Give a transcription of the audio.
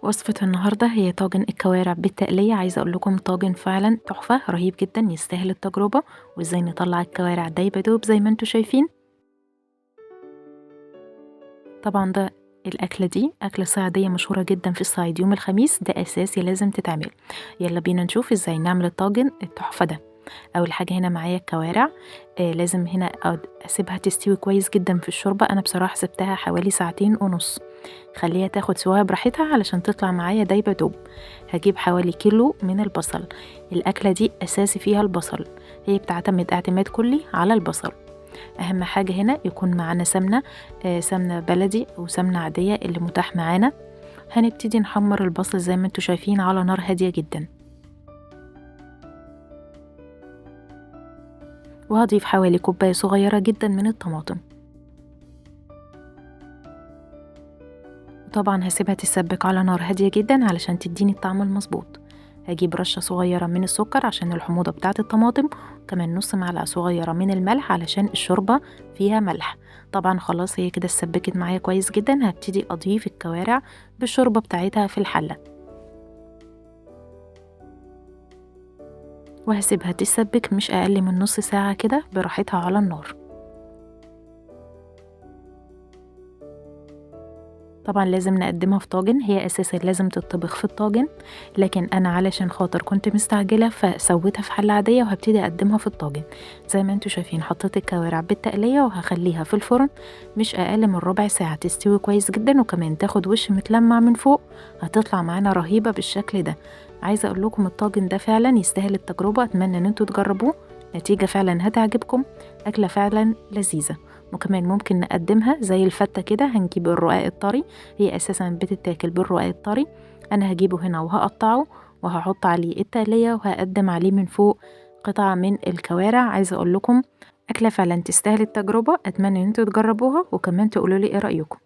وصفة النهاردة هي طاجن الكوارع بالتقلية. عايزة اقول لكم طاجن فعلا تحفة رهيب جدا، يستاهل التجربة. وازاي نطلع الكوارع دايبة دوب زي ما انتوا شايفين. طبعا ده الأكلة دي أكلة صعيدية مشهورة جدا في الصعيد، يوم الخميس ده أساسي لازم تتعمل. يلا بينا نشوف ازاي نعمل الطاجن التحفة ده. أول حاجة هنا معايا الكوارع. لازم هنا أسيبها تستوي كويس جدا في الشوربة. أنا بصراحة سبتها حوالي ساعتين ونص، خليها تاخد سواها براحتها علشان تطلع معايا دايبة دوب. هجيب حوالي كيلو من البصل. الأكلة دي أساسي فيها البصل، هي بتعتمد اعتماد كلي على البصل. أهم حاجة هنا يكون معانا سمنة، سمنة بلدي أو سمنة عادية اللي متاح معانا. هنبتدي نحمر البصل زي ما انتوا شايفين على نار هادية جدا. وهضيف حوالي كوباية صغيرة جدا من الطماطم، وطبعا هسيبها تتسبك على نار هادية جدا علشان تديني الطعم المظبوط. هجيب رشة صغيرة من السكر عشان الحموضة بتاعة الطماطم، وكمان نص معلقة صغيرة من الملح علشان الشوربة فيها ملح. طبعا خلاص هي كده اتسبكت معايا كويس جدا. هبتدي أضيف الكوارع بالشوربة بتاعتها في الحلة، وهسيبها تتسبك مش أقل من نص ساعة كده براحتها على النار. طبعا لازم نقدمها في طاجن، هي اساسا لازم تطبخ في الطاجن، لكن انا علشان خاطر كنت مستعجله فسويتها في حله عاديه وهبتدي اقدمها في الطاجن. زي ما انتوا شايفين حطيت الكوارع بالتقليه وهخليها في الفرن مش اقل من ربع ساعه تستوي كويس جدا، وكمان تاخد وش متلمع من فوق. هتطلع معانا رهيبه بالشكل ده. عايزه اقول لكم الطاجن ده فعلا يستاهل التجربه، اتمنى ان انتوا تجربوه. نتيجه فعلا هتعجبكم، اكله فعلا لذيذه. وكمان ممكن نقدمها زي الفتة كده. هنجيب الرقاق الطري، هي أساسا بتتاكل بالرقاق الطري. أنا هجيبه هنا وهقطعه وهحط عليه التقلية وهقدم عليه من فوق قطعة من الكوارع. عايزة أقول لكم أكلة فعلا تستاهل التجربة. أتمنى إن انتوا تجربوها وكمان تقولوا لي إيه رأيكم.